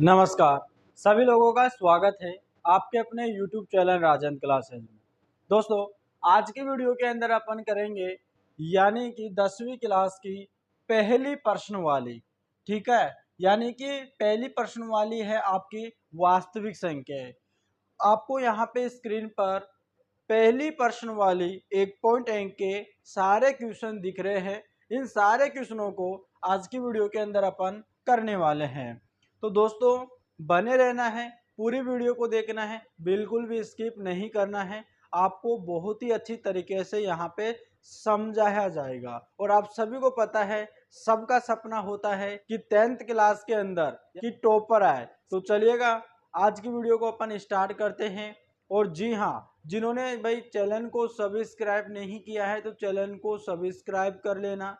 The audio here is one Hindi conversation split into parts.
नमस्कार। सभी लोगों का स्वागत है आपके अपने YouTube चैनल राजन क्लासेज में। दोस्तों, आज की वीडियो के अंदर अपन करेंगे यानी कि 10वीं क्लास की पहली प्रश्नवाली। ठीक है, यानी कि पहली प्रश्नवाली है आपकी वास्तविक संख्या। आपको यहाँ पे स्क्रीन पर पहली प्रश्नवाली 1.1 के सारे क्वेश्चन दिख रहे हैं। इन सारे क्वेश्चनों को आज की वीडियो के अंदर अपन करने वाले हैं। तो दोस्तों, बने रहना है, पूरी वीडियो को देखना है, बिल्कुल भी स्किप नहीं करना है। आपको बहुत ही अच्छी तरीके से यहाँ पे समझाया जाएगा। और आप सभी को पता है, सबका सपना होता है कि 10th क्लास के अंदर कि टॉपर आए। तो चलिएगा, आज की वीडियो को अपन स्टार्ट करते हैं। और जी हाँ, जिन्होंने भाई चैनल को सब्सक्राइब नहीं किया है तो चैनल को सब्सक्राइब कर लेना,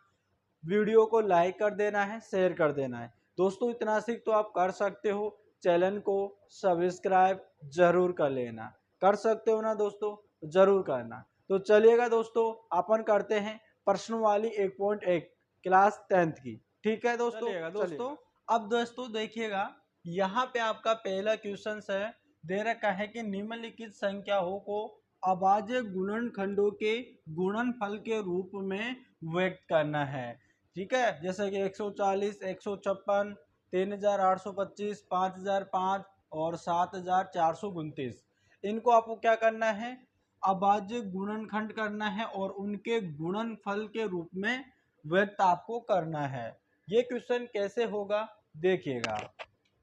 वीडियो को लाइक कर देना है, शेयर कर देना है। दोस्तों, इतना सीख तो आप कर सकते हो, चैनल को सब्सक्राइब जरूर कर लेना। कर सकते हो ना दोस्तों, जरूर करना। तो चलिएगा दोस्तों, अपन करते हैं प्रश्नवाली 1.1 क्लास 10th की। ठीक है दोस्तों, अब दोस्तों देखिएगा, यहाँ पे आपका पहला क्वेश्चन है, दे रखा है कि निम्नलिखित संख्याओं को अभाज्य गुणनखंडों के गुणनफल के रूप में व्यक्त करना है। ठीक है, जैसे कि 140, 156, 3825, 5005 और 7429। इनको आपको क्या करना है, अभाज्य गुणनखंड करना है और उनके गुणनफल के रूप में व्यक्त आपको करना है। ये क्वेश्चन कैसे होगा देखिएगा।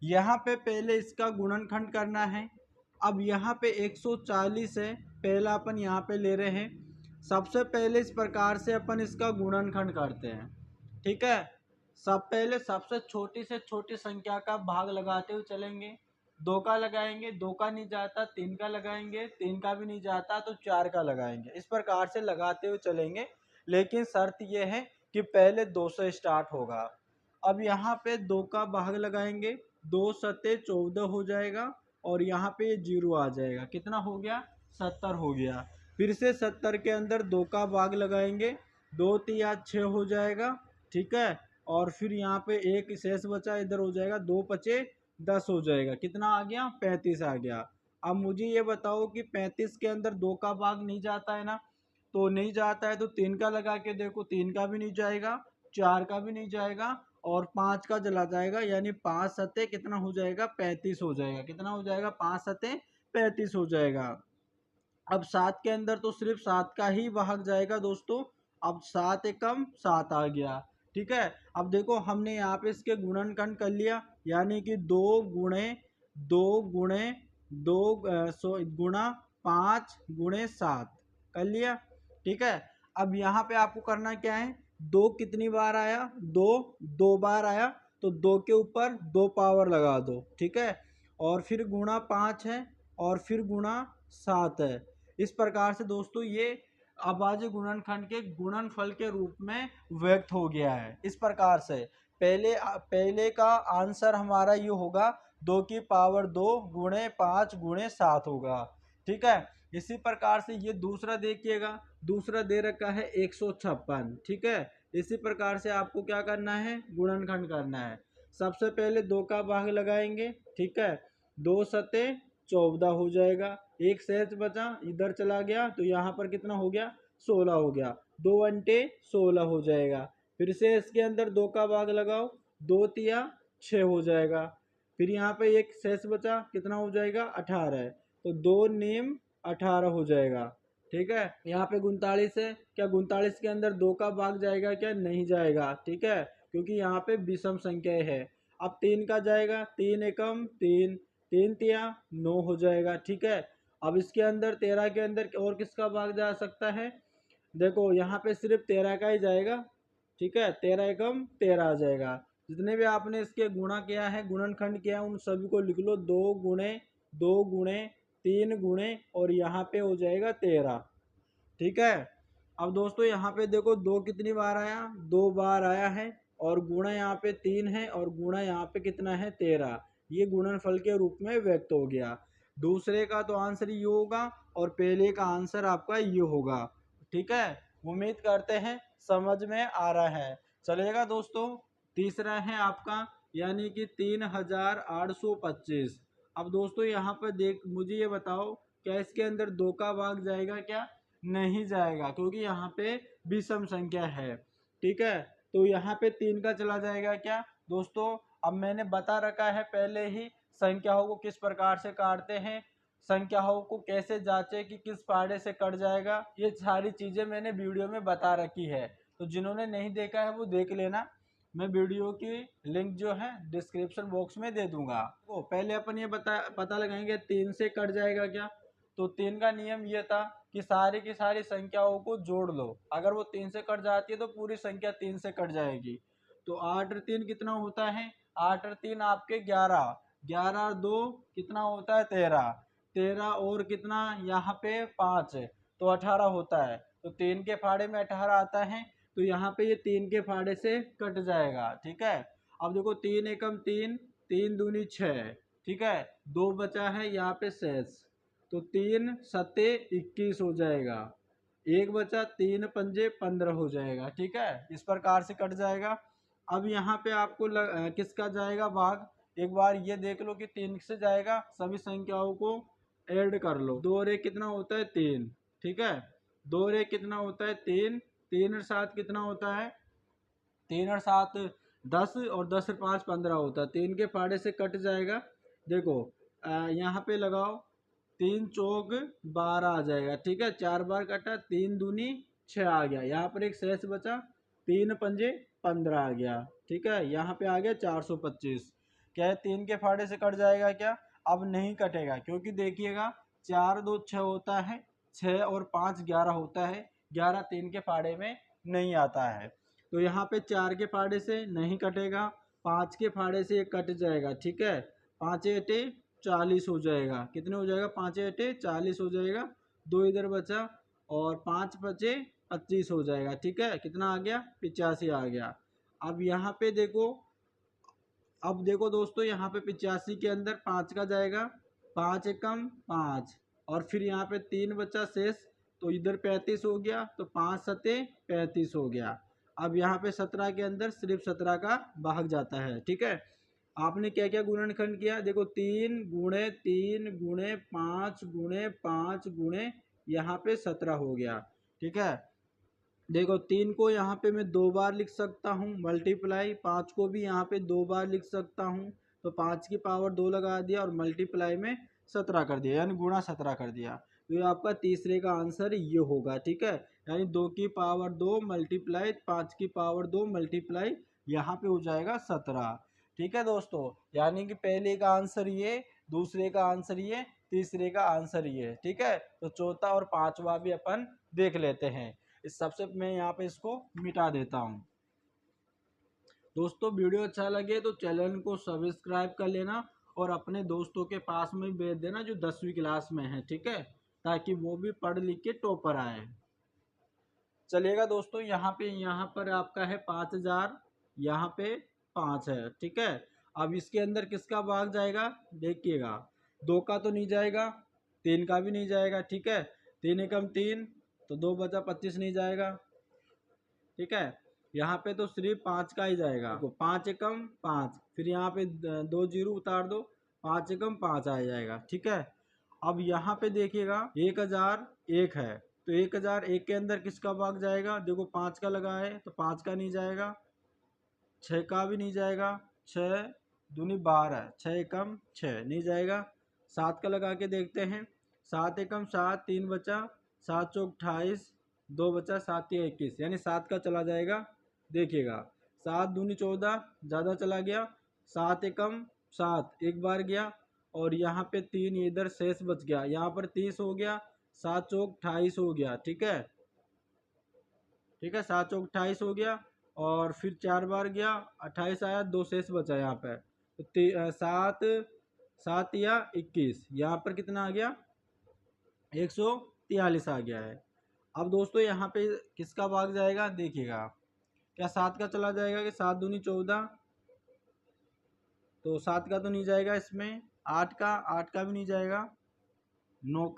यहाँ पे पहले इसका गुणनखंड करना है। अब यहाँ पे 140 है, पहला अपन यहाँ पे ले रहे हैं। सबसे पहले इस प्रकार से अपन इसका गुणनखंड करते हैं। ठीक है, पहले सबसे छोटी से छोटी संख्या का भाग लगाते हुए चलेंगे। 2 का लगाएंगे, 2 का नहीं जाता, 3 का लगाएंगे, 3 का भी नहीं जाता तो 4 का लगाएंगे। इस प्रकार से लगाते हुए चलेंगे, लेकिन शर्त यह है कि पहले 2 से स्टार्ट होगा। अब यहाँ पे 2 का भाग लगाएंगे, 2 सत्ते 14 हो जाएगा और यहाँ पे 0 आ जाएगा। कितना हो गया, 70 हो गया। फिर से 70 के अंदर 2 का भाग लगाएंगे, 2 तिया 6 हो जाएगा। ठीक है, और फिर यहाँ पे एक शेष बचा, इधर हो जाएगा, 2 पचे 10 हो जाएगा। कितना आ गया, 35 आ गया। अब मुझे ये बताओ कि 35 के अंदर 2 का भाग नहीं जाता है ना, तो नहीं जाता है तो 3 का लगा के देखो, 3 का भी नहीं जाएगा, 4 का भी नहीं जाएगा और 5 का चला जाएगा। यानी 5 सत्ते कितना हो जाएगा, 35 हो जाएगा। कितना हो जाएगा, 5 सत्ते 35 हो जाएगा। अब 7 के अंदर तो सिर्फ 7 का ही भाग जाएगा दोस्तों। अब 7 एकम 7 आ गया। ठीक है, अब देखो हमने यहाँ पे इसके गुणनखंड कर लिया, यानी कि 2 गुणे 2 गुणे 2 गुणा 5 गुणे 7 कर लिया। ठीक है, अब यहाँ पे आपको करना क्या है, 2 कितनी बार आया, 2 बार आया तो 2 के ऊपर 2 पावर लगा दो। ठीक है, और फिर गुणा 5 है और फिर गुणा 7 है। इस प्रकार से दोस्तों ये अभाज्य गुणनखंड के गुणनफल के रूप में व्यक्त हो गया है। इस प्रकार से पहले का आंसर हमारा ये होगा 2 की पावर 2 गुणे 5 गुणे 7 होगा। ठीक है, इसी प्रकार से ये दूसरा देखिएगा, दूसरा दे रखा है 156। ठीक है, इसी प्रकार से आपको क्या करना है, गुणनखंड करना है। सबसे पहले 2 का भाग लगाएंगे। ठीक है, 2 सत्ते 14 हो जाएगा, एक शेष बचा, इधर चला गया तो यहाँ पर कितना हो गया, 16 हो गया। 2 अंटे 16 हो जाएगा। फिर से इसके अंदर 2 का भाग लगाओ, 2 तिया 6 हो जाएगा। फिर यहाँ पे एक शेष बचा, कितना हो जाएगा, 18 है, तो 2 नीम 18 हो जाएगा। ठीक है, यहाँ पे 39 है, क्या 39 के अंदर 2 का भाग जाएगा, क्या नहीं जाएगा। ठीक है, क्योंकि यहाँ पे विषम संख्याएं है। अब 3 का जाएगा, 3 एकम 3, 3 तिया 9 हो जाएगा। ठीक है, अब इसके अंदर 13 के अंदर और किसका भाग जा सकता है, देखो यहाँ पे सिर्फ 13 का ही जाएगा। ठीक है, 13 एकम 13 आ जाएगा। जितने भी आपने इसके गुणा किया है, गुणनखंड किया है, उन सभी को लिख लो, 2 गुणे 3 गुणे और यहाँ पे हो जाएगा 13। ठीक है, अब दोस्तों यहाँ पे देखो 2 कितनी बार आया, 2 बार आया है और गुणा यहाँ पे 3 है और गुणा यहाँ पे कितना है, 13। ये गुणनफल के रूप में व्यक्त हो गया। दूसरे का तो आंसर ये होगा और पहले का आंसर आपका ये होगा। ठीक है, उम्मीद करते हैं समझ में आ रहा है। चलेगा दोस्तों, तीसरा है आपका यानी कि 3825। अब दोस्तों यहाँ पर देख मुझे ये बताओ, क्या इसके अंदर 2 का भाग जाएगा क्या? नहीं जाएगा, क्योंकि यहाँ पे विषम संख्या है। ठीक है, तो यहाँ पे 3 का चला जाएगा क्या दोस्तों? अब मैंने बता रखा है पहले ही संख्याओं को किस प्रकार से काटते हैं, संख्याओं को कैसे जांचे कि किस पाड़े से कट जाएगा, ये सारी चीजें मैंने वीडियो में बता रखी है। तो जिन्होंने नहीं देखा है वो देख लेना, मैं वीडियो की लिंक जो है डिस्क्रिप्शन बॉक्स में दे दूंगा। तो पहले अपन ये पता लगाएंगे 3 से कट जाएगा क्या। तो 3 का नियम ये था कि सारी की सारी संख्याओं को जोड़ लो, अगर वो 3 से कट जाती है तो पूरी संख्या 3 से कट जाएगी। तो 8 और 3 कितना होता है? 8 और 3 आपके 11, 11 और 2 कितना होता है? 13, 13 और कितना यहाँ पे 5, तो 18 होता है। तो 3 के फाड़े में 18 आता है, तो यहाँ पे ये 3 के फाड़े से कट जाएगा। ठीक है, अब देखो 3 एकम 3, 3 दूनी 6, ठीक है, 2 बचा है यहाँ पे शेष, तो 3 सत्ते 21 हो जाएगा, एक बचा, 3 पंजे 15 हो जाएगा। ठीक है, इस प्रकार से कट जाएगा। अब यहाँ पे आपको किसका जाएगा भाग, एक बार ये देख लो कि 3 से जाएगा, सभी संख्याओं को ऐड कर लो। 2 और 1 कितना होता है? 3। ठीक है, 2 और 1 कितना होता है? 3, 3 और 7 कितना होता है? 3 और 7 10, और 10 और 5 15 होता है। 3 के फाड़े से कट जाएगा। देखो यहाँ पे लगाओ, 3 चौक 12 आ जाएगा। ठीक है, 4 बार कटा, 3 दूनी 6 आ गया, यहाँ पर एक शेष बचा, 3 पंजे 15 आ गया। ठीक है, यहाँ पे आ गया 425। क्या है, 3 के फाड़े से कट जाएगा क्या? अब नहीं कटेगा, क्योंकि देखिएगा 4 2 6 होता है, 6 और 5 11 होता है, 11 3 के फाड़े में नहीं आता है। तो यहाँ पे 4 के फाड़े से नहीं कटेगा, 5 के फाड़े से ये कट जाएगा। ठीक है, 5 एटे 40 हो जाएगा। कितने हो जाएगा? 5 एटे 40 हो जाएगा, 2 इधर बचा, और 5 बचे 25 हो जाएगा। ठीक है, कितना आ गया? 85 आ गया। अब यहाँ पे देखो, अब देखो दोस्तों, यहाँ पे 85 के अंदर 5 का जाएगा, 5 एकम 5, और फिर यहाँ पे 3 बचा शेष, तो इधर 35 हो गया, तो 5 सत्ते 35 हो गया। अब यहाँ पे 17 के अंदर सिर्फ 17 का भाग जाता है। ठीक है, आपने क्या क्या गुणनखंड किया? देखो 3 गुणे 3 गुणे 5 गुणे 5 गुणे यहाँ पे 17 हो गया। ठीक है, देखो 3 को यहाँ पे मैं 2 बार लिख सकता हूँ मल्टीप्लाई, 5 को भी यहाँ पे 2 बार लिख सकता हूँ, तो 5 की पावर 2 लगा दिया और मल्टीप्लाई में 17 कर दिया, यानी गुणा 17 कर दिया। तो ये आपका तीसरे का आंसर ये होगा। ठीक है, यानी 2 की पावर 2 मल्टीप्लाई 5 की पावर 2 मल्टीप्लाई यहाँ पे हो जाएगा 17। ठीक है दोस्तों, यानी कि पहले का आंसर ये, दूसरे का आंसर ये, तीसरे का आंसर ये। ठीक है, तो चौथा और पांचवा भी अपन देख लेते हैं। इस सबसे मैं यहाँ पे इसको मिटा देता हूँ। दोस्तों वीडियो अच्छा लगे तो चैनल को सब्सक्राइब कर लेना, और अपने दोस्तों के पास में भेज देना जो 10वीं क्लास में है। ठीक है, ताकि वो भी पढ़ लिख के टॉपर आए। चलिएगा दोस्तों, यहाँ पर आपका है 5000, यहाँ पे 5 है। ठीक है, अब इसके अंदर किसका भाग जाएगा देखिएगा, 2 का तो नहीं जाएगा, 3 का भी नहीं जाएगा। ठीक है, 3 एकम 3, तो 2 बचा 25 नहीं जाएगा। ठीक है, यहाँ पे तो सिर्फ 5 का ही जाएगा। देखो 5 एकम 5, फिर यहाँ पे 2 जीरो उतार दो, 5 एकम 5 आ जाएगा। ठीक है, अब यहाँ पे देखिएगा 1001 है, तो 1001 के अंदर किसका भाग जाएगा? देखो 5 का लगा है, तो 5 का नहीं जाएगा, 6 का भी नहीं जाएगा, 6 दूनी 12, 6 एकम 6 नहीं जाएगा। 7 का लगा के देखते हैं, 7 एकम 7, 3 बचा, 7 चौक 28, 2 बचा, 7 या 21, यानी 7 का चला जाएगा। देखिएगा 7 दूनी 14, ज़्यादा चला गया, 7 एकम 7 एक बार गया, और यहाँ पे 3 इधर शेष बच गया, यहाँ पर 30 हो गया, 7 चौक 28 हो गया। ठीक है, ठीक है, 7 चौक 28 हो गया, और फिर 4 बार गया, 28 आया, 2 शेष बचा यहाँ पे, तो 7 7 या 21, यहाँ पर कितना आ गया? 143 आ गया है। अब दोस्तों यहाँ पे किसका भाग जाएगा देखिएगा, क्या 7 का चला जाएगा कि 7 दूनी 14, तो 7 का तो नहीं जाएगा इसमें, 8 का भी नहीं जाएगा, 9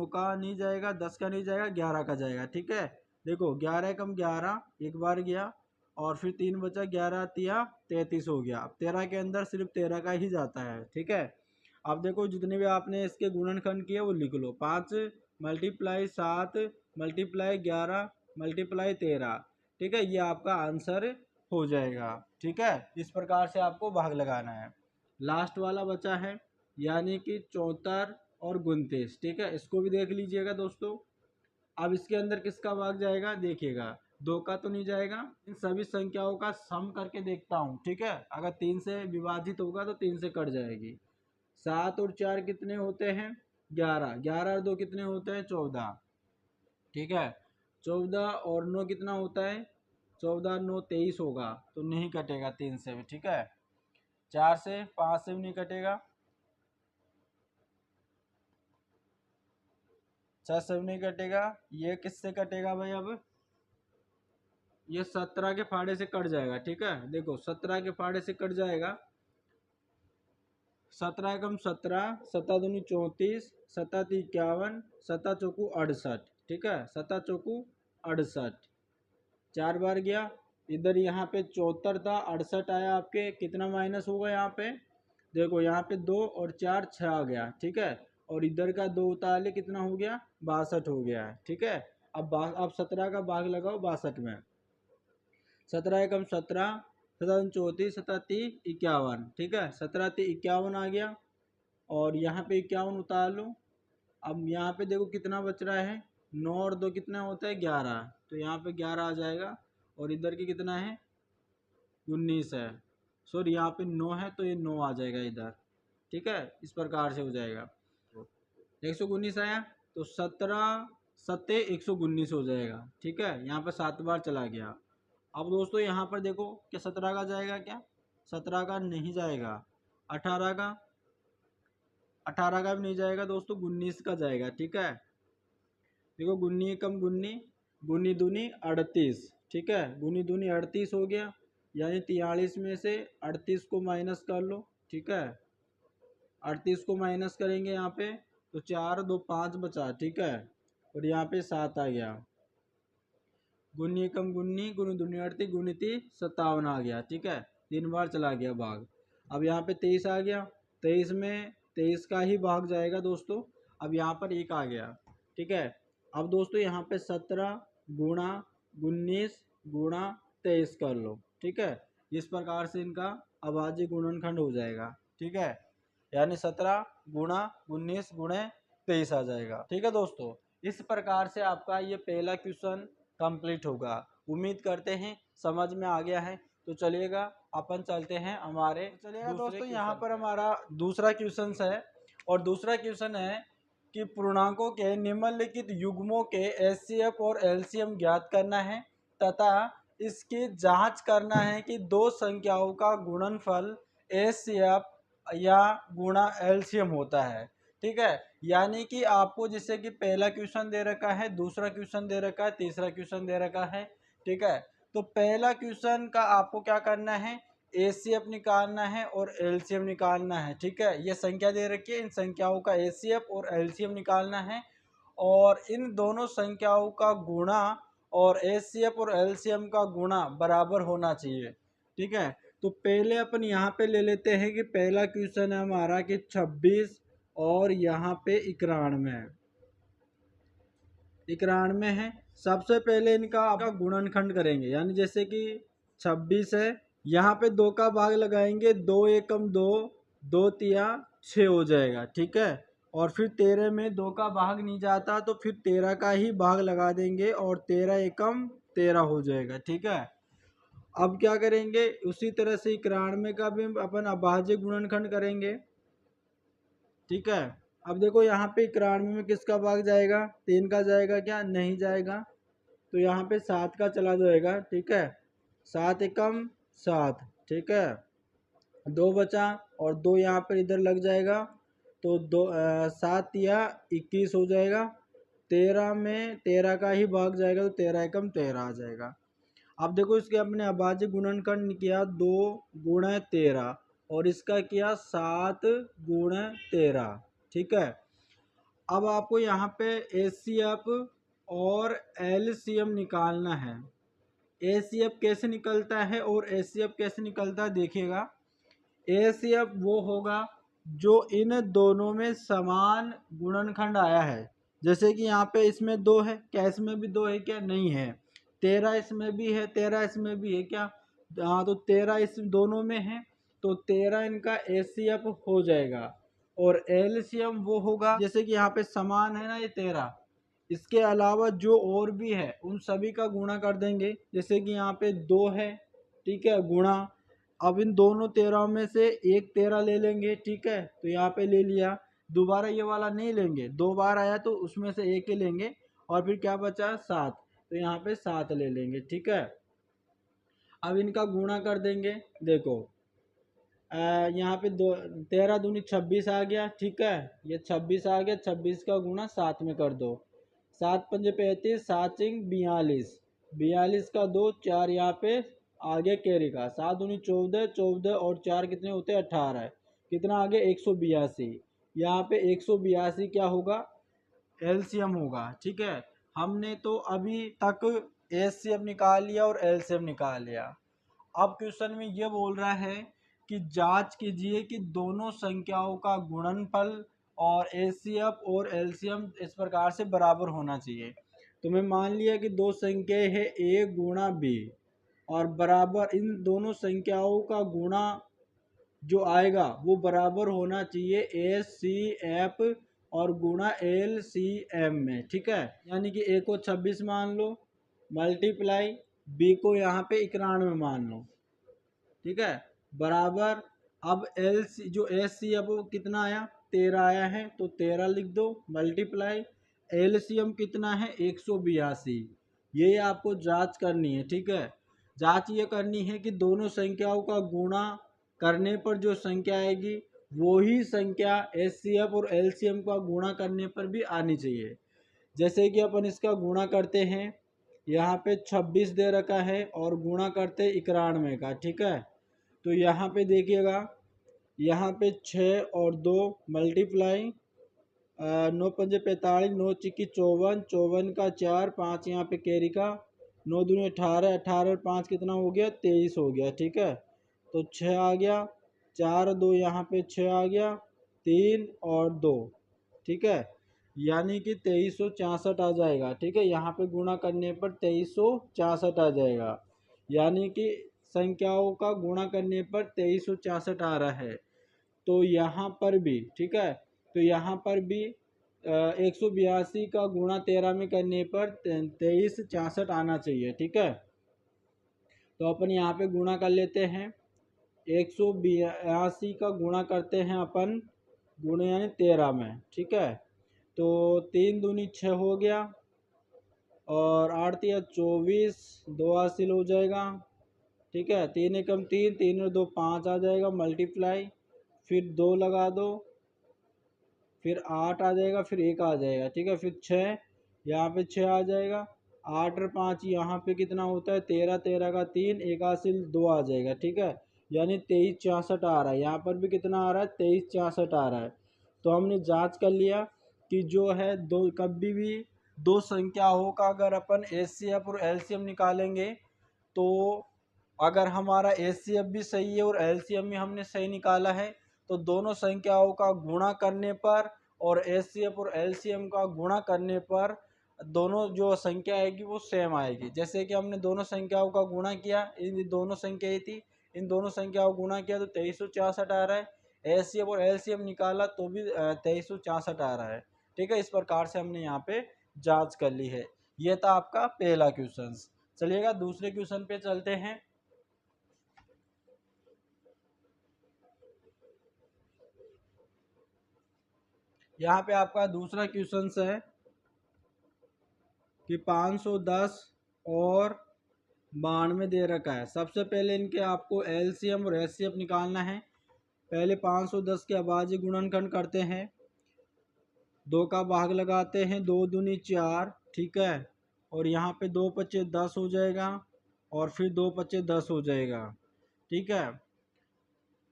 का नहीं जाएगा, 10 का नहीं जाएगा, 11 का जाएगा। ठीक है, देखो 11 कम 11 एक बार गया, और फिर 3 बचा, 11 तिया 33 हो गया। अब 13 के अंदर सिर्फ 13 का ही जाता है, ठीक है। अब देखो जितने भी आपने इसके गुणनखंड किए वो लिख लो। 5 मल्टीप्लाई 7 मल्टीप्लाई 11 मल्टीप्लाई 13, ठीक है, ये आपका आंसर हो जाएगा, ठीक है। इस प्रकार से आपको भाग लगाना है। लास्ट वाला बचा है यानी कि 74 और 29, ठीक है, इसको भी देख लीजिएगा दोस्तों। अब इसके अंदर किसका भाग जाएगा देखिएगा, 2 का तो नहीं जाएगा। इन सभी संख्याओं का सम करके देखता हूँ, ठीक है। अगर 3 से विभाजित होगा तो 3 से कट जाएगी। 7 और 4 कितने होते हैं 11, 11 और 2 कितने होते हैं 14, ठीक है। 14 और 9 कितना होता है 14 9 23 होगा, तो नहीं कटेगा 3 से भी, ठीक है। 4 से 5 से भी नहीं कटेगा, 6 से भी नहीं कटेगा। ये किससे कटेगा भाई, अब ये 17 के फाड़े से कट जाएगा, ठीक है। देखो 17 के फाड़े से कट जाएगा। 17 एकम 17, 7 दूनी 34, 7 51, 7 चौकू 68, ठीक है। 7 चौकू 68, 4 बार गया। इधर यहाँ पे 74 था, 68 आया, आपके कितना माइनस होगा यहाँ पे, देखो यहाँ पे 2 और 4 6 आ गया, ठीक है। और इधर का 2 उतार कितना हो गया 62 हो गया है, ठीक है। अब 17 का भाग लगाओ 62 में। 17 एकम 17, 7 34, 7 51, ठीक है। 17 51 आ गया और यहाँ पे 51 उतार लो। अब यहाँ पे देखो कितना बच रहा है, 9 और 2 कितना होता है 11, तो यहाँ पे 11 आ जाएगा। और इधर की कितना है 19 है, सॉरी यहाँ पे 9 है तो ये 9 आ जाएगा इधर, ठीक है। इस प्रकार से हो जाएगा। 119 आया तो 17 सत्ते 119 हो जाएगा, ठीक है। यहाँ पर 7 बार चला गया। अब दोस्तों यहाँ पर देखो क्या 17 का जाएगा, क्या 17 का नहीं जाएगा। 18 का, 18 का भी नहीं जाएगा दोस्तों, 19 का जाएगा, ठीक है। देखो गुन्नी कम गुन्नी, गुन्नी दूनी 38, ठीक है। गुन्नी दूनी 38 हो गया, यानी 43 में से 38 को माइनस कर लो, ठीक है। 38 को माइनस करेंगे यहाँ पे तो 4 2 5 बचा, ठीक है। और यहाँ पे 7 आ गया। गुन्नी कम गुन्नी, गुनी दूनी 38, गुनी 57 आ गया, ठीक है। 3 बार चला गया भाग। अब यहाँ पे 23 आ गया, 23 में 23 का ही भाग जाएगा दोस्तों। अब यहाँ पर 1 आ गया, ठीक है। अब दोस्तों यहाँ पे 17 गुणा 19 गुणा 23 कर लो, ठीक है। इस प्रकार से इनका अभाज्य गुणनखंड हो जाएगा, ठीक है। यानी 17 गुणा 19 गुणे 23 आ जाएगा, ठीक है दोस्तों। इस प्रकार से आपका ये पहला क्वेश्चन कंप्लीट होगा। उम्मीद करते हैं समझ में आ गया है। तो चलिएगा अपन चलते हैं हमारे, चलिएगा दोस्तों यहाँ पर हमारा दूसरा क्वेश्चन है। और दूसरा क्वेश्चन है कि पूर्णांकों के निम्नलिखित युग्मों के एचसीएफ और एलसीएम ज्ञात करना है तथा इसकी जांच करना है कि दो संख्याओं का गुणनफल एचसीएफ या गुणा एलसीएम होता है, ठीक है। यानी कि आपको जैसे कि पहला क्वेश्चन दे रखा है, दूसरा क्वेश्चन दे रखा है, तीसरा क्वेश्चन दे रखा है, ठीक है। तो पहला क्वेश्चन का आपको क्या करना है, एचसीएफ निकालना है और एलसीएम निकालना है, ठीक है। ये संख्या दे रखी है, इन संख्याओं का एचसीएफ और एलसीएम निकालना है और इन दोनों संख्याओं का गुणा और एचसीएफ और एलसीएम का गुणा बराबर होना चाहिए, ठीक है। तो पहले अपन यहाँ पे ले लेते हैं कि पहला क्वेश्चन है हमारा कि 26 और यहाँ पे 91 है। सबसे पहले इनका आपका गुणनखंड करेंगे, यानी जैसे कि 26 है, यहाँ पे 2 का भाग लगाएंगे, 2 एकम 2, 2 तिया 6 हो जाएगा, ठीक है। और फिर 13 में 2 का भाग नहीं जाता तो फिर 13 का ही भाग लगा देंगे और 13 एकम 13 हो जाएगा, ठीक है। अब क्या करेंगे उसी तरह से 91 का भी अपन अभाज्य गुणनखंड करेंगे, ठीक है। अब देखो यहाँ पे 91 में किसका भाग जाएगा, 3 का जाएगा, क्या नहीं जाएगा, तो यहाँ पे 7 का चला जाएगा, ठीक है। 7 एकम 7, ठीक है। 2 बचा और 2 यहाँ पर इधर लग जाएगा तो 7 या 21 हो जाएगा। 13 में 13 का ही भाग जाएगा तो 13 एकम 13 आ जाएगा। अब देखो इसके अपने अभाज्य गुणनखंड किया 2 गुणे 13 और इसका किया 7 गुणे 13, ठीक है। अब आपको यहाँ पे एचसीएफ और एलसीएम निकालना है, एचसीएफ कैसे निकलता है और एचसीएफ कैसे निकलता है देखिएगा। एचसीएफ वो होगा जो इन दोनों में समान गुणनखंड आया है। जैसे कि यहाँ पे इसमें 2 है, क्या इसमें भी 2 है क्या? नहीं है। 13 इसमें भी है, 13 इसमें भी है क्या? हाँ, तो 13 इस दोनों में है, तो 13 इनका एचसीएफ हो जाएगा। और एलसीएम वो होगा, जैसे कि यहाँ पे समान है ना ये 13, इसके अलावा जो और भी है उन सभी का गुणा कर देंगे। जैसे कि यहाँ पे 2 है, ठीक है, गुणा, अब इन दोनों 13 में से एक 13 ले लेंगे, ठीक है, तो यहाँ पे ले लिया। दोबारा ये वाला नहीं लेंगे, 2 बार आया तो उसमें से एक ही लेंगे, और फिर क्या बचा? 7, तो यहाँ पे 7 ले लेंगे, ठीक है। अब इनका गुणा कर देंगे। देखो यहाँ पे 13 दूनी 26 आ गया, ठीक है, ये 26 आ गया, 26 का गुणा 7 में कर दो, 7 पंजे 35, 7 चिंग 42, 42 का 2, 4 यहाँ पे आ गया कैरी का, 7 दूनी 14, 14 और 4 कितने होते हैं? 18, कितना आ गया? 182। यहाँ पे 182 क्या होगा? एलसीएम होगा, ठीक है। हमने तो अभी तक एचसीएफ निकाल लिया और एलसीएम निकाल लिया। अब क्वेश्चन में ये बोल रहा है कि जांच कीजिए कि दोनों संख्याओं का गुणनफल और एचसीएफ और एलसीएम इस प्रकार से बराबर होना चाहिए। तो मैं मान लिया कि दो संख्याएं है ए गुणा बी, और बराबर इन दोनों संख्याओं का गुणा जो आएगा वो बराबर होना चाहिए एच सी एफ और गुणा एल सी एम में, ठीक है। यानी कि ए को 26 मान लो, मल्टीप्लाई बी को यहाँ पे 91 मान लो, ठीक है, बराबर। अब एल सी जो एच सी एफ वो कितना आया? 13 आया है, तो 13 लिख दो, मल्टीप्लाई एल सी एम कितना है? 182। ये आपको जांच करनी है, ठीक है। जांच ये करनी है कि दोनों संख्याओं का गुणा करने पर जो संख्या आएगी वही संख्या एचसीएफ और एलसीएम का गुणा करने पर भी आनी चाहिए। जैसे कि अपन इसका गुणा करते हैं, यहाँ पे 26 दे रखा है और गुणा करते 91 का, ठीक है। तो यहाँ पे देखिएगा, यहाँ पे 6 और 2 मल्टीप्लाई 9 पंजे 45, 9 चिक्की 54, 54 का 4, 5 यहाँ पे कैरी का, 9 दूनी 18, 18 और 5 कितना हो गया? 23 हो गया, ठीक है। तो 6 आ गया, 4 2 यहाँ पे 6 आ गया, 3 और 2, ठीक है, यानी कि 2364 आ जाएगा, ठीक है। यहाँ पे गुणा करने पर 2364 आ जाएगा, यानी कि संख्याओं का गुणा करने पर 2364 आ रहा है। तो यहाँ पर भी, ठीक है, तो यहाँ पर भी 182 का गुणा 13 में करने पर 2364 आना चाहिए, ठीक है। तो अपन यहाँ पे गुणा कर लेते हैं, 182 का गुणा करते हैं अपन, गुणे यानी 13 में, ठीक है। तो 3 दूनी 6 हो गया, और 8 या 24, 2 हासिल हो जाएगा, ठीक है। 3 एकम 3, 3 और 2 5 आ जाएगा, मल्टीप्लाई, फिर 2 लगा दो, फिर 8 आ जाएगा, फिर 1 आ जाएगा, ठीक है, फिर 6, यहाँ पे 6 आ जाएगा, 8 और 5 यहाँ पे कितना होता है? 13, 13 का 3, 1 हासिल 2 आ जाएगा, ठीक है, यानी 2364 आ रहा है। यहाँ पर भी कितना आ रहा है? 2364 आ रहा है। तो हमने जांच कर लिया कि जो है दो कभी भी दो संख्याओं का अगर अपन एचसीएफ और एलसीएम निकालेंगे, तो अगर हमारा एचसीएफ भी सही है और एलसीएम भी हमने सही निकाला है, तो दोनों संख्याओं का गुणा करने पर और एचसीएफ और एलसीएम का गुणा करने पर दोनों जो संख्या आएगी वो सेम आएगी। जैसे कि हमने दोनों संख्याओं का गुणा किया, इन दोनों संख्याएं थी, इन दोनों संख्याओं को गुणा किया तो 2364 आ रहा है, एचसीएफ और एलसीएम निकाला तो भी 2364 आ रहा है, ठीक है। इस प्रकार से हमने यहाँ पे जांच कर ली है। ये था आपका पहला क्वेश्चन। चलिएगा दूसरे क्वेश्चन पे चलते हैं। यहाँ पे आपका दूसरा क्वेश्चन है कि 510 और 92 दे रखा है। सबसे पहले इनके आपको एलसीएम और एचसीएफ निकालना है। पहले 510 के अभाज्य गुणनखंड करते हैं, 2 का भाग लगाते हैं, 2 दूनी 4, ठीक है, और यहाँ पे 2 पच्चे 10 हो जाएगा, और फिर 2 पच्चे 10 हो जाएगा, ठीक है।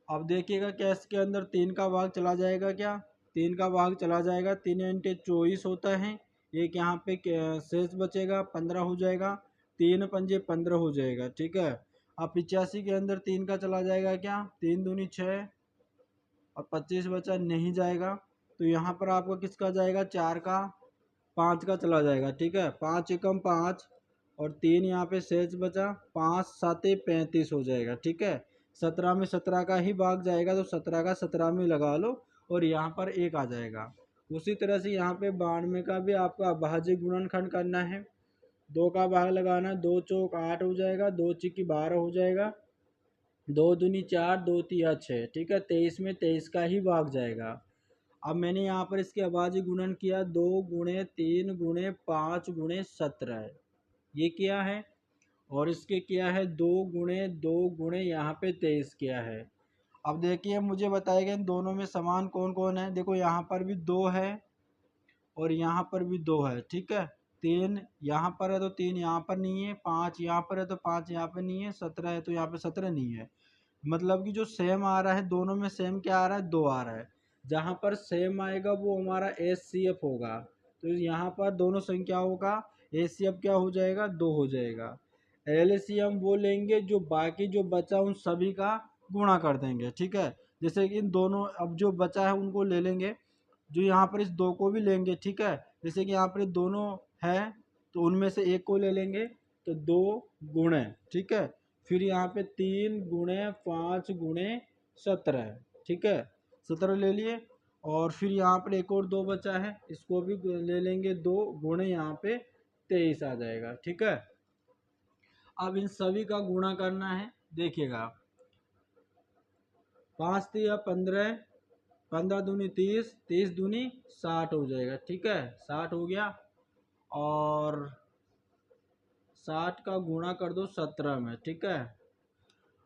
अब देखिएगा क्या इसके अंदर 3 का भाग चला जाएगा क्या? 3 का भाग चला जाएगा, 3 इंटे 24 होता है, एक यहाँ पे शेष बचेगा 15 हो जाएगा, 3 पंजे 15 हो जाएगा, ठीक है। अब 85 के अंदर 3 का चला जाएगा क्या, 3 दूनी 6 और 25 बचा, नहीं जाएगा। तो यहाँ पर आपका किसका जाएगा, 4 का 5 का चला जाएगा, ठीक है। 5 एकम 5 और 3 यहाँ पे शेष बचा, 5 साते 35 हो जाएगा, ठीक है। 17 में 17 का ही भाग जाएगा, तो 17 का 17 में लगा लो और यहाँ पर 1 आ जाएगा। उसी तरह से यहाँ पे 92 का भी आपका अभाज्य गुणनखंड करना है। 2 का भाग लगाना, 2 चौक 8 हो जाएगा, 2 चिक्की 12 हो जाएगा, 2 दूनी 4, 2 तिया 6, ठीक है। 23 में 23 का ही भाग जाएगा। अब मैंने यहाँ पर इसके अभाज्य गुणन किया, 2 गुणे 3 गुणे 5 गुणे 17, ये किया है। और इसके किया है 2 गुणे 2 गुणे यहाँ पे 23 किया है। अब देखिए मुझे बताएगा इन दोनों में समान कौन कौन है। देखो यहाँ पर भी 2 है और यहाँ पर भी 2 है, ठीक है। 3 यहाँ पर है तो 3 यहाँ पर नहीं है, 5 यहाँ पर है तो 5 यहाँ पर नहीं है, 17 है तो यहाँ पे 17 नहीं है। मतलब कि जो सेम आ रहा है दोनों में, सेम क्या आ रहा है, 2 आ रहा है। जहाँ पर सेम आएगा वो हमारा HCF होगा। तो यहाँ पर दोनों संख्याओं का HCF क्या हो जाएगा, 2 हो जाएगा। LCM वो लेंगे जो बाकी जो बचा उन सभी का गुणा कर देंगे, ठीक है। जैसे कि इन दोनों, अब जो बचा है उनको ले लेंगे, जो यहाँ पर इस 2 को भी लेंगे, ठीक है। जैसे कि यहाँ पर दोनों है तो उनमें से एक को ले लेंगे, तो 2 गुणे, ठीक है। फिर यहाँ पे 3 गुणे 5 गुणे 17, ठीक है। 17 ले लिए और फिर यहाँ पर एक और 2 बचा है, इसको भी ले लेंगे, 2 गुणे यहाँ पे 23 आ जाएगा, ठीक है। अब इन सभी का गुणा करना है, देखिएगा 5 तिया 15, 15 दूनी 30, 30 दूनी 60 हो जाएगा, ठीक है। 60 हो गया और 60 का गुणा कर दो 17 में, ठीक है।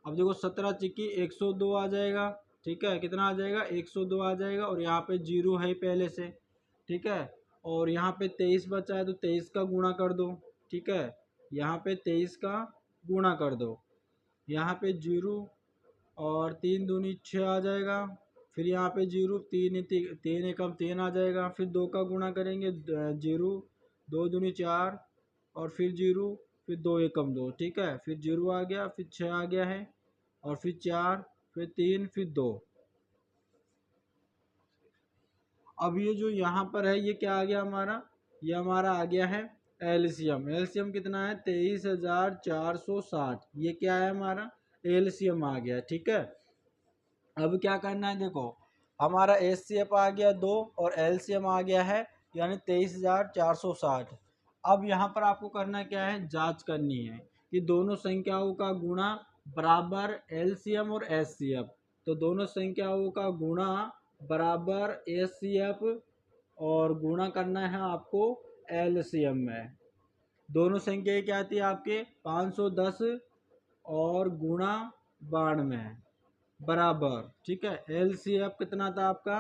अब देखो 17 चिक्की 102 आ जाएगा, ठीक है। कितना आ जाएगा, 102 आ जाएगा और यहाँ पे 0 है पहले से, ठीक है। और यहाँ पे 23 बचा है तो 23 का गुणा कर दो, ठीक है। यहाँ पे 23 का गुणा कर दो, यहाँ पे 0 और 3 दूनी 6 आ जाएगा। फिर यहाँ पे 0, 3 एकम 3 आ जाएगा। फिर 2 का गुणा करेंगे, 0, 2 दूनी 4 और फिर 0, फिर 2 एकम 2, ठीक है। फिर 0 आ गया, फिर 6 आ गया है और फिर 4, फिर 3, फिर 2। अब ये जो यहाँ पर है ये क्या आ गया हमारा, ये हमारा आ गया है एलसीएम। एलसीएम कितना है, 23,460, ये क्या है हमारा एलसीएम आ गया, ठीक है। अब क्या करना है, देखो हमारा एचसीएफ आ गया 2 और एलसीएम आ गया है यानी 23,460। अब यहाँ पर आपको करना क्या है, जांच करनी है कि दोनों संख्याओं का गुणा बराबर एलसीएम और एचसीएफ। तो दोनों संख्याओं का गुणा बराबर एचसीएफ और गुणा करना है आपको एलसीएम में। दोनों संख्या क्या थी आपके, 510 और गुणा 92 बराबर, ठीक है। एलसीएफ कितना था आपका,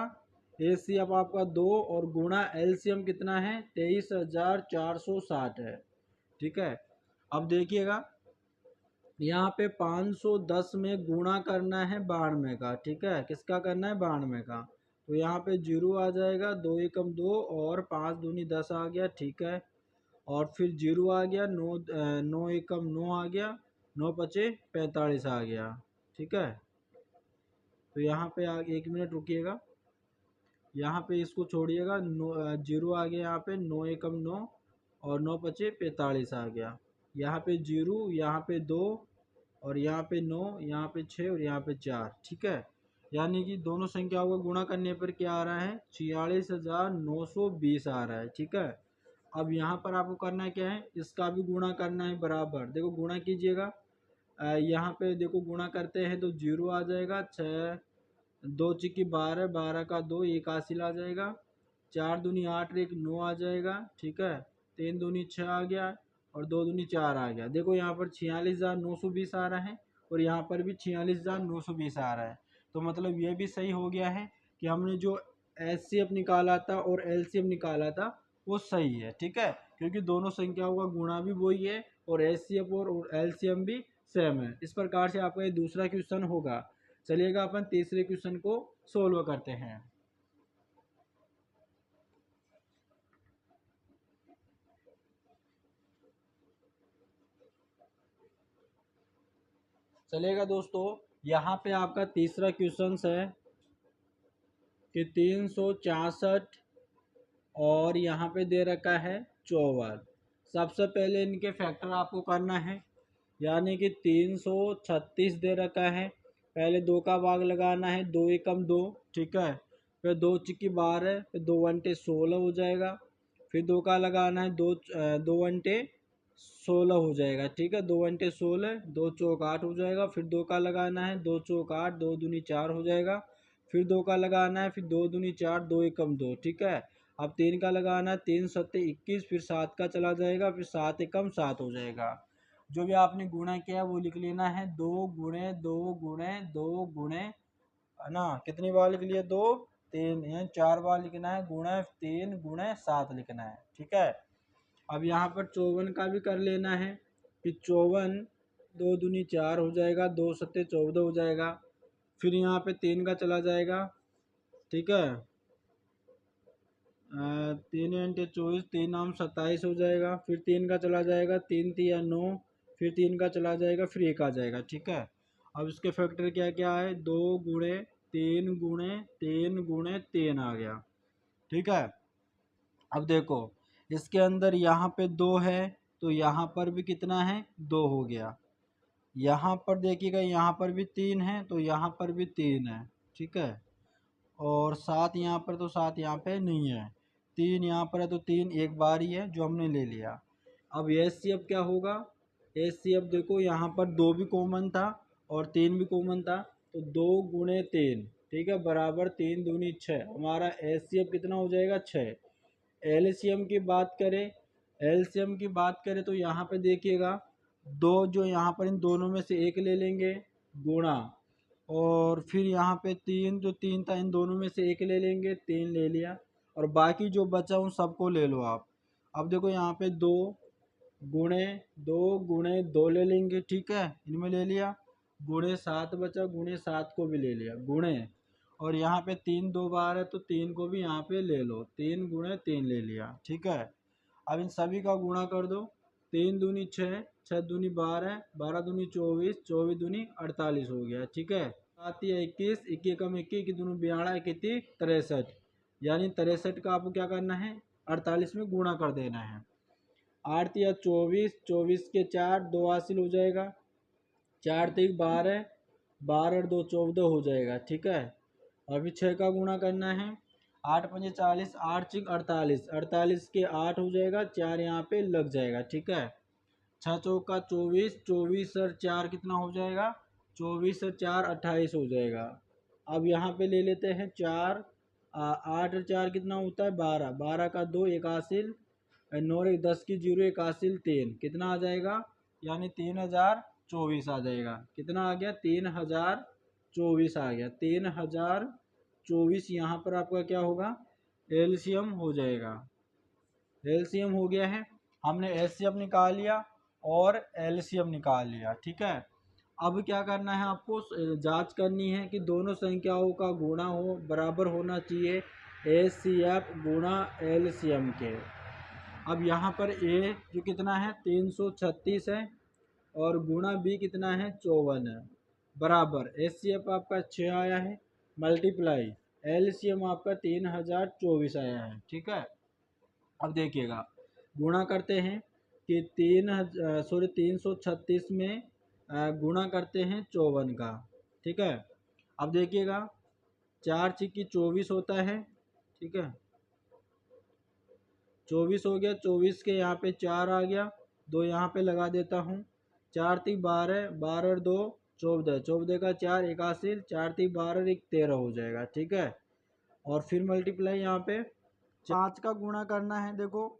एचसीएफ आपका 2 और गुणा एलसीएम कितना है, 23,460 है, ठीक है। अब देखिएगा यहाँ पे 510 में गुणा करना है 92 का, ठीक है। किसका करना है, 92 का। तो यहाँ पे 0 आ जाएगा, 2 एकम 2 और 5 दूनी 10 आ गया, ठीक है। और फिर 0 आ गया, 9 एकम 9 आ गया, 9 पचे 45 आ गया, ठीक है। तो यहाँ पे आगे 1 मिनट रुकिएगा, यहाँ पे इसको छोड़िएगा, 0 आ गया, यहाँ पे 9 एकम 9 और 9 पचे 45 आ गया। यहाँ पे 0, यहाँ पे 2 और यहाँ पे 9, यहाँ पे 6 और यहाँ पे 4, ठीक है। यानी कि दोनों संख्याओं को गुणा करने पर क्या आ रहा है, 46,920 आ रहा है, ठीक है। अब यहाँ पर आपको करना क्या है, इसका भी गुणा करना है बराबर। देखो गुणा कीजिएगा, यहाँ पे देखो गुणा करते हैं तो 0 आ जाएगा, 6 2 चिक्की 12, 12 का 2 81 आ जाएगा, 4 दूनी 8 एक 9 आ जाएगा, ठीक है। 3 दूनी 6 आ गया और 2 दूनी 4 आ गया। देखो यहाँ पर 46,920 आ रहा है और यहाँ पर भी 46,920 आ रहा है। तो मतलब ये भी सही हो गया है कि हमने जो एचसीएफ निकाला था और एलसीएम निकाला था वो सही है, ठीक है। क्योंकि दोनों संख्याओं का गुणा भी वही है और एचसीएफ और एलसीएम भी सेम है। इस प्रकार से आपका ये दूसरा क्वेश्चन होगा। चलिएगा अपन तीसरे क्वेश्चन को सोल्व करते हैं। चलेगा दोस्तों। यहाँ पे आपका तीसरा क्वेश्चन है कि 364 और यहाँ पे दे रखा है 54। सबसे पहले इनके फैक्टर आपको करना है, यानी कि 336 दे रखा है। पहले 2 का भाग लगाना है, 2 एकम 2, ठीक है। फिर 2 चिक्की 12, फिर 2 अंटे 16 हो जाएगा। फिर 2 का लगाना है, 2 अंटे 16 हो जाएगा, ठीक है। 2 अंटे 16, 2 चौक 8 हो जाएगा। फिर 2 का लगाना है, 2 चौक 8, 2 दूनी 4 हो जाएगा। फिर 2 का लगाना है, फिर 2 दूनी 4, 2 एकम 2, ठीक है। अब 3 का लगाना है, 3 सत्ते 21, फिर 7 का चला जाएगा, फिर 7 एकम 7 हो जाएगा। जो भी आपने गुणा किया वो लिख लेना है, 2 गुणे 2 गुणे 2 गुणे, है ना, कितनी बार लिख लिया, 2 3, यानी 4 बार लिखना है, गुणे 3 गुणे 7 लिखना है, ठीक है। अब यहाँ पर 54 का भी कर लेना है कि 54, 2 दूनी 4 हो जाएगा, 2 सत्ते 14 हो जाएगा। फिर यहाँ पे 3 का चला जाएगा, ठीक है। 3 घंटे 24, 3 आम 27 हो जाएगा। फिर 3 का चला जाएगा, 3 तिया 9, फिर 3 का चला जाएगा, फिर 1 आ जाएगा, ठीक है। अब इसके फैक्टर क्या क्या है, 2 गुणे 3 गुणे 3 गुणे 3 आ गया, ठीक है। अब देखो इसके अंदर यहाँ पे 2 है, तो यहाँ पर भी कितना है, 2 हो गया। यहाँ पर देखिएगा, यहाँ पर भी 3 है, तो यहाँ पर भी 3 है, ठीक है। और 7 यहाँ पर, तो 7 यहाँ पे नहीं है। 3 यहाँ पर है, तो 3 एक बार ही है जो हमने ले लिया। अब एस सी एफ क्या होगा, एस सी एफ देखो यहाँ पर 2 भी कॉमन था और 3 भी कॉमन था, तो 2 गुणे 3, ठीक है, बराबर 3 दूनी 6। हमारा एस सी एफ कितना हो जाएगा, 6। एलसीएम की बात करें, एलसीएम की बात करें तो यहाँ पे देखिएगा, 2 जो यहाँ पर इन दोनों में से एक ले लेंगे, गुणा, और फिर यहाँ पे 3 जो 3 था इन दोनों में से एक ले लेंगे, 3 ले लिया, और बाकी जो बचा उन सबको ले लो आप। अब देखो यहाँ पे 2 गुणे 2 गुणे 2 ले लेंगे, ठीक है, इनमें ले लिया, गुणे 7 बचा, गुणे 7 को भी ले लिया, गुणे, और यहाँ पे 3 2 बार है, तो 3 को भी यहाँ पे ले लो, 3 गुणे 3 ले लिया, ठीक है। अब इन सभी का गुणा कर दो, 3 दूनी 6, 6 दूनी 12, 12 दूनी 24, 24 दूनी 48 हो गया, ठीक है। 7 या 21, 21 कम 21 की दूनी 42, 21 63, यानी 63 का आपको क्या करना है, 48 में गुणा कर देना है। 8 या 24, 24 के 4, 2 हासिल हो जाएगा, 4 3 12, 12 और 2 14 हो जाएगा, ठीक है। अभी 6 का गुणा करना है, 8 पंजे 40, 8 चिक 48, 48 के 8 हो जाएगा, 4 यहाँ पे लग जाएगा, ठीक है। 6 चौका 24, 24 और 4 कितना हो जाएगा, 24 और 4 28 हो जाएगा। अब यहाँ पे ले लेते हैं 4, 8 और 4 कितना होता है, 12, 12 का 2 एक हासिल, 9 और 10 की 0 एक हासिल 3, कितना आ जाएगा, यानी 3024 आ जाएगा। कितना आ गया, 3024 आ गया, 3024 यहाँ पर आपका क्या होगा, एलसीएम हो जाएगा। एलसीएम हो गया है, हमने एलसीएम निकाल लिया और एलसीएम निकाल लिया, ठीक है। अब क्या करना है, आपको जांच करनी है कि दोनों संख्याओं का गुणा हो बराबर होना चाहिए, एचसीएफ गुणा एलसीएम के। अब यहाँ पर ए जो कितना है, 336 है, और गुणा बी कितना है, 54 है, बराबर एचसीएफ आपका 6 आया है, मल्टीप्लाई एलसीएम आपका 3024 आया है, ठीक है। अब देखिएगा गुणा करते हैं कि 336 में गुणा करते हैं 54 का, ठीक है। अब देखिएगा 4 चिक्की 24 होता है, ठीक है, 24 हो गया, 24 के यहाँ पे 4 आ गया, 2 यहाँ पे लगा देता हूँ, 4 3 12, 12 और 2 14, 14 का 4 81, 4 3 12 और 1 13 हो जाएगा, ठीक है। और फिर मल्टीप्लाई यहाँ पे 5 का गुणा करना है, देखो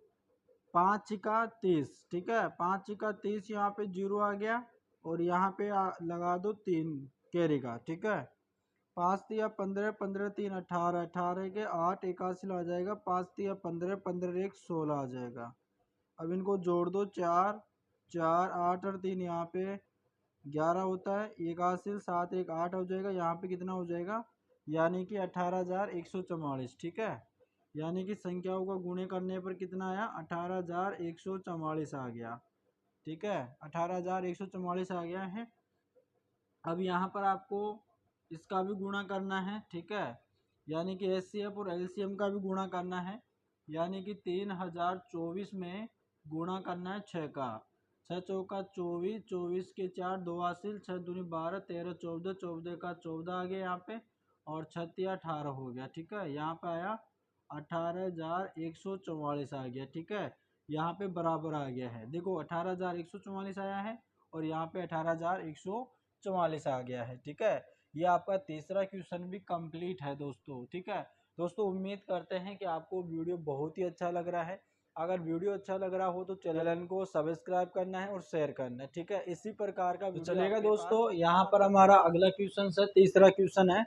5 छिका 30, ठीक है, 5 छिका 30, यहाँ पे 0 आ गया, और यहाँ पे लगा दो 3 कैरी का, ठीक है। 5 तिया 15, 15 3 18, 18 के 8 81 आ जाएगा, 5 तिया 15, 15 1 16 आ जाएगा। अब इनको जोड़ दो, 4 4 8 और 3 यहाँ पे 11 होता है, 81 7 1 8 हो जाएगा, यहाँ पे कितना हो जाएगा, यानी कि 18,144, ठीक है। यानी कि संख्याओं को गुणे करने पर कितना आया, 18,144 आ गया, ठीक है, 18,144 आ गया है। अब यहाँ पर आपको इसका भी गुणा करना है, ठीक है, यानी कि एचसीएफ और एलसीएम का भी गुणा करना है, यानी कि 3024 में गुणा करना है 6 का। 6 चौका 24, 24 के 4 दो हासिल, 6 दूनी 12, 13 14, 14 का 14 आ गया यहाँ पे, और 36 18 हो गया, ठीक है। यहाँ पे आया 18,144 आ गया, ठीक है। यहाँ पे बराबर आ गया है, देखो 18,144 आया है और यहाँ पे 18,144 आ गया है, ठीक है। ये आपका तीसरा क्वेश्चन भी कंप्लीट है दोस्तों, ठीक है। दोस्तों उम्मीद करते हैं कि आपको वीडियो बहुत ही अच्छा लग रहा है। अगर वीडियो अच्छा लग रहा हो तो चैनल को सब्सक्राइब करना है और शेयर करना है, ठीक है। इसी प्रकार का चलेगा दोस्तों। यहाँ पर हमारा अगला क्वेश्चन है, तीसरा क्वेश्चन है,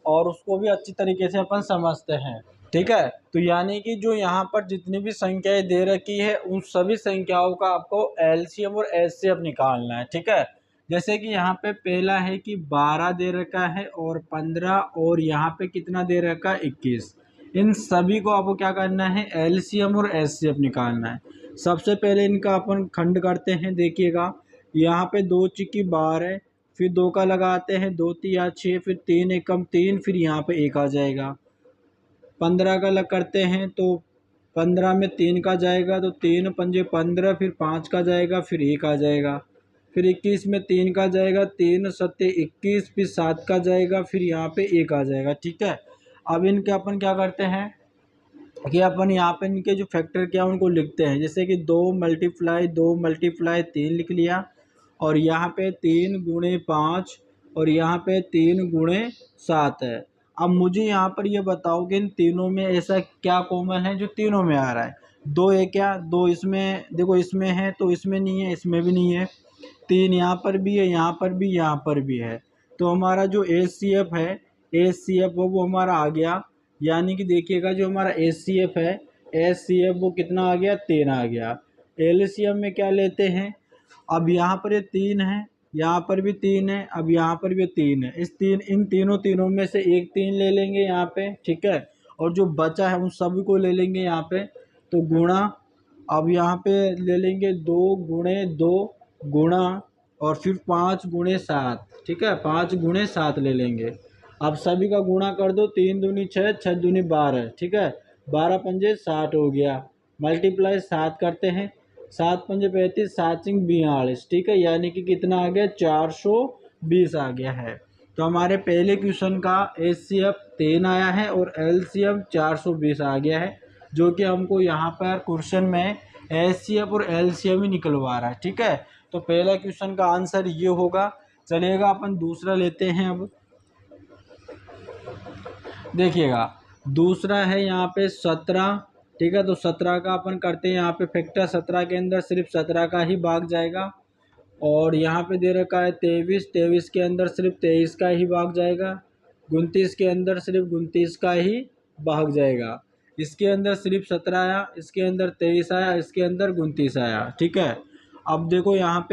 और उसको भी अच्छी तरीके से अपन समझते हैं, ठीक है। तो यानी कि जो यहाँ पर जितनी भी संख्याएं दे रखी है उन सभी संख्याओं का आपको एलसीएम और एचसीएफ निकालना है, ठीक है। जैसे कि यहाँ पे पहला है कि 12 दे रखा है और 15, और यहाँ पे कितना दे रखा है 21। इन सभी को आपको क्या करना है, एलसीएम और एचसीएफ निकालना है। सबसे पहले इनका अपन खंड करते हैं, देखिएगा यहाँ पे 2 चिक्की 12, फिर 2 का लगाते हैं, 2 तिया 6, फिर 3 एकम 3, फिर यहाँ पे 1 आ जाएगा। 15 का लग करते हैं तो 15 में 3 का जाएगा तो 3 पंजे 15, फिर 5 का जाएगा, फिर 1 आ जाएगा। फिर 21 में 3 का जाएगा, 3 सत्ते 21, फिर 7 का जाएगा, फिर यहाँ पे 1 आ जाएगा, ठीक है। अब इनके अपन क्या करते हैं कि अपन यहाँ पे इनके जो फैक्टर क्या उनको लिखते हैं, जैसे कि 2 मल्टीप्लाई 2 मल्टीप्लाई 3 लिख लिया, और यहाँ पे 3 गुणे 5, और यहाँ पे 3 गुणे 7 है। अब मुझे यहाँ पर ये बताओ कि इन तीनों में ऐसा क्या कॉमन है जो तीनों में आ रहा है। 2 है क्या, 2 इसमें देखो, इसमें है तो इसमें नहीं है, इसमें भी नहीं है। 3 यहाँ पर भी है, यहाँ पर भी, यहाँ पर भी है। तो हमारा जो एचसीएफ है, एचसीएफ वो हमारा आ गया, यानी कि देखिएगा जो हमारा एचसीएफ है, एचसीएफ वो कितना आ गया, 3 आ गया। एलसीएम में क्या लेते हैं, अब यहाँ पर ये 3 है, यहाँ पर भी 3 है, अब यहाँ पर भी 3 है। इन तीनों में से एक 3 ले लेंगे यहाँ पे, ठीक है, और जो बचा है उन सभी को ले लेंगे यहाँ पे, तो गुणा। अब यहाँ पे ले लेंगे 2 गुणे 2 गुणा, और फिर 5 गुणे 7, ठीक है, 5 गुणे 7 ले लेंगे। अब सभी का गुणा कर दो, 3 दूनी 6, 6 दूनी 12, ठीक है, 12 पंजे 60 हो गया। मल्टीप्लाई 7 करते हैं, 7 पंजे 35, 7 सिंग 42, ठीक है, यानी कि कितना आ गया, 420 आ गया है। तो हमारे पहले क्वेश्चन का एचसीएफ 3 आया है और एलसीएम 420 आ गया है, जो कि हमको यहाँ पर क्वेश्चन में एचसीएफ और एलसीएम ही निकलवा रहा है, ठीक है। तो पहला क्वेश्चन का आंसर ये होगा। चलिएगा अपन दूसरा लेते हैं। अब देखिएगा दूसरा है यहाँ पे 17, ठीक है। तो 17 का अपन करते हैं यहाँ पे फैक्टर, 17 के अंदर सिर्फ 17 का ही भाग जाएगा, और यहाँ पे दे रखा है 23, 23 के अंदर सिर्फ 23 का ही भाग जाएगा। 29 के अंदर सिर्फ 29 का ही भाग जाएगा। इसके अंदर सिर्फ 17 आया, इसके अंदर 23 आया, इसके अंदर 29 आया, ठीक है। अब देखो यहाँ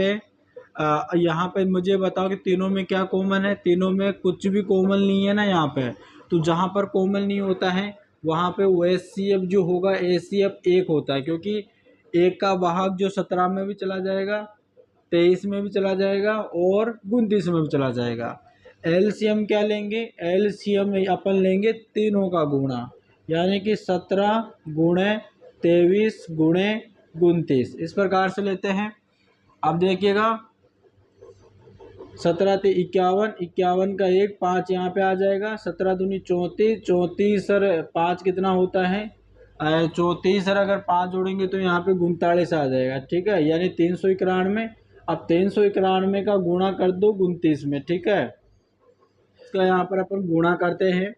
पे मुझे बताओ कि तीनों में क्या कॉमन है। तीनों में कुछ भी कॉमन नहीं है ना यहाँ पे। तो जहाँ पर कॉमन नहीं होता है वहाँ पे वो एचसीएफ जो होगा, एचसीएफ 1 होता है, क्योंकि 1 का भाग जो 17 में भी चला जाएगा, 23 में भी चला जाएगा, और 29 में भी चला जाएगा। एलसीएम क्या लेंगे, एलसीएम अपन लेंगे तीनों का गुणा, यानी कि 17 गुणे 23 गुणे 29, इस प्रकार से लेते हैं। अब देखिएगा 17 ते 51, 51 का 1, 5 यहाँ पे आ जाएगा। 17 दूनी 34, 34 सर 5 कितना होता है, 34 सर अगर 5 जोड़ेंगे तो यहाँ पे 39 आ जाएगा, ठीक है, यानी 391। अब 391 का गुणा कर दो 29 में, ठीक है। इसका यहाँ पर अपन गुणा करते हैं,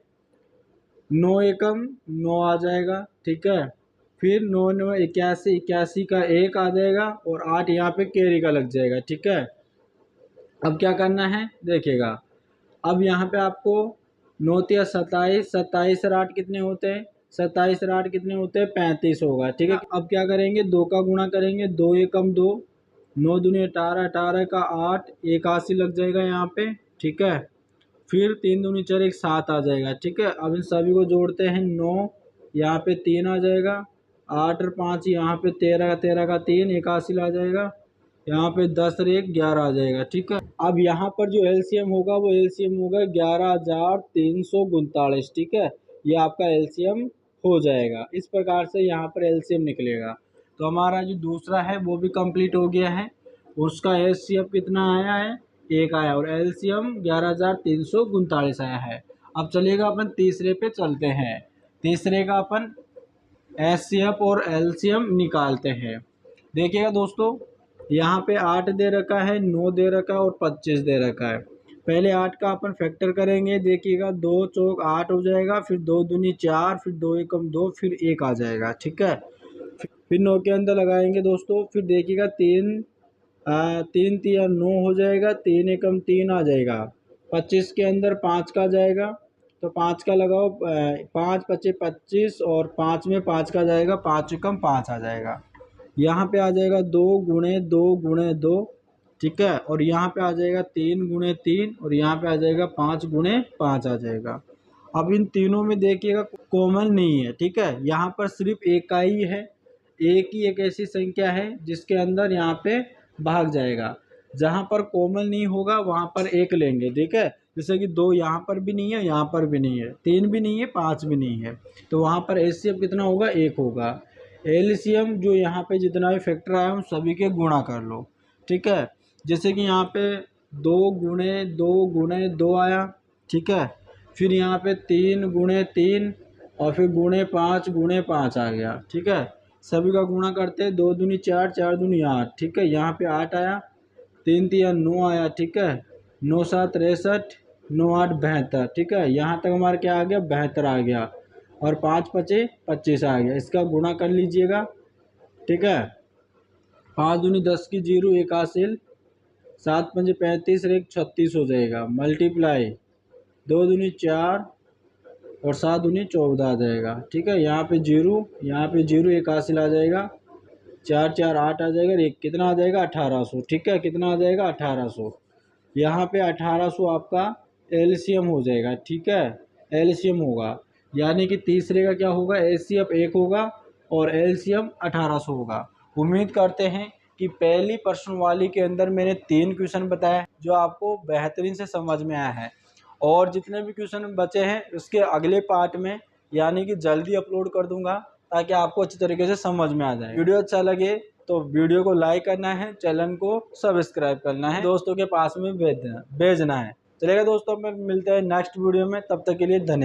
9 एकम 9 आ जाएगा, ठीक है। फिर 9 9 81, 81 का 1 आ जाएगा, और 8 यहाँ पे कैरी का लग जाएगा, ठीक है। अब क्या करना है देखिएगा, अब यहाँ पे आपको 9 तिया 27, 27 और 8 कितने होते हैं, 27 और 8 कितने होते हैं, 35 होगा, ठीक है। अब क्या करेंगे, 2 का गुणा करेंगे, 2 एकम 2, 9 दूनी 18, 18 का 8, 81 लग जाएगा यहाँ पे, ठीक है। फिर 3 दूनी 4, 1 7 आ जाएगा, ठीक है। अब इन सभी को जोड़ते हैं, 9 यहाँ पे 3 आ जाएगा, 8 और 5 यहाँ पे 13 का 3, 81 आ जाएगा। यहाँ पे 10 रेख 11 आ जाएगा। ठीक है, अब यहाँ पर जो एलसीएम होगा वो एलसीएम होगा 11,339। ठीक है, ये आपका एलसीएम हो जाएगा। इस प्रकार से यहाँ पर एलसीएम निकलेगा। तो हमारा जो दूसरा है वो भी कंप्लीट हो गया है। उसका एचसीएफ कितना आया है, 1 आया, और एलसीएम 11,339 आया है। अब चलिएगा अपन तीसरे पे चलते हैं। तीसरे का अपन एचसीएफ और एलसीएम निकालते हैं। देखिएगा दोस्तों, यहाँ पे 8 दे रखा है, 9 दे रखा है और 25 दे रखा है। पहले 8 का अपन फैक्टर करेंगे। देखिएगा 2 चौक 8 हो जाएगा, फिर 2 दूनी 4, फिर 2 एकम 2, फिर 1 आ जाएगा। ठीक है, फिर 9 के अंदर लगाएंगे दोस्तों। फिर देखिएगा 3 3 तिया 9 हो जाएगा, 3 एकम 3 आ जाएगा। 25 के अंदर 5 का जाएगा, तो 5 का लगाओ, 5 पचे 25 और 5 में 5 का जाएगा, 5 एकम 5 आ जाएगा। यहाँ पे आ जाएगा 2 गुणे 2 गुणे 2। ठीक है, और यहाँ पे आ जाएगा 3 गुणे 3, और यहाँ पे आ जाएगा 5 गुणे 5 आ जाएगा। अब इन तीनों में देखिएगा कॉमन नहीं है। ठीक है, यहाँ पर सिर्फ एक का ही है। एक ही एक ऐसी संख्या है जिसके अंदर यहाँ पे भाग जाएगा। जहाँ पर कॉमन नहीं होगा वहाँ पर एक लेंगे। ठीक है, जैसे कि 2 यहाँ पर भी नहीं है, यहाँ पर भी नहीं है, 3 भी नहीं है, 5 भी नहीं है, तो वहाँ पर एचसीएफ कितना होगा, 1 होगा। एलसीएम जो यहाँ पे जितना भी फैक्टर आया उन सभी के गुणा कर लो। ठीक है, जैसे कि यहाँ पे 2 गुणे 2 गुणे 2 आया। ठीक है, फिर यहाँ पे 3 गुणे 3 और फिर गुणे 5 आ गया। ठीक है, सभी का गुणा करते हैं, 2 दूनी 4, 4 दूनी 8। ठीक है, यहाँ पे 8 आया, 3 तिया 9 आया। ठीक है, 9 7 63, 9 8 72। ठीक है, यहाँ तक हमारा क्या आ गया, 72 आ गया, और 5 पचे 25 आ गया। इसका गुणा कर लीजिएगा। ठीक है, 5 दूनी 10 की 0, 1 हासिल, 7 पंजे 35, 1 36 हो जाएगा। मल्टीप्लाई 2 दूनी 4 और 7 दूनी 14 आ जाएगा। ठीक है, यहाँ पे 0, यहाँ पे 0, 1 हासिल आ जाएगा, 4 4 8 आ जाएगा, 1 कितना आ जाएगा, 1800। ठीक है, कितना आ जाएगा, 1800। यहाँ पे 1800 आपका एलसीएम हो जाएगा। ठीक है, एलसीएम होगा, यानी कि तीसरे का क्या होगा, एचसीएफ 1 होगा और एलसीएम 1800 होगा। उम्मीद करते हैं कि पहली प्रश्नवाली के अंदर मैंने 3 क्वेश्चन बताए जो आपको बेहतरीन से समझ में आया है, और जितने भी क्वेश्चन बचे हैं उसके अगले पार्ट में यानी कि जल्दी अपलोड कर दूंगा, ताकि आपको अच्छी तरीके से समझ में आ जाए। वीडियो अच्छा लगे तो वीडियो को लाइक करना है, चैनल को सब्सक्राइब करना है, दोस्तों के पास में भेजना है। चलेगा दोस्तों, मिलते हैं नेक्स्ट वीडियो में, तब तक के लिए धन्यवाद।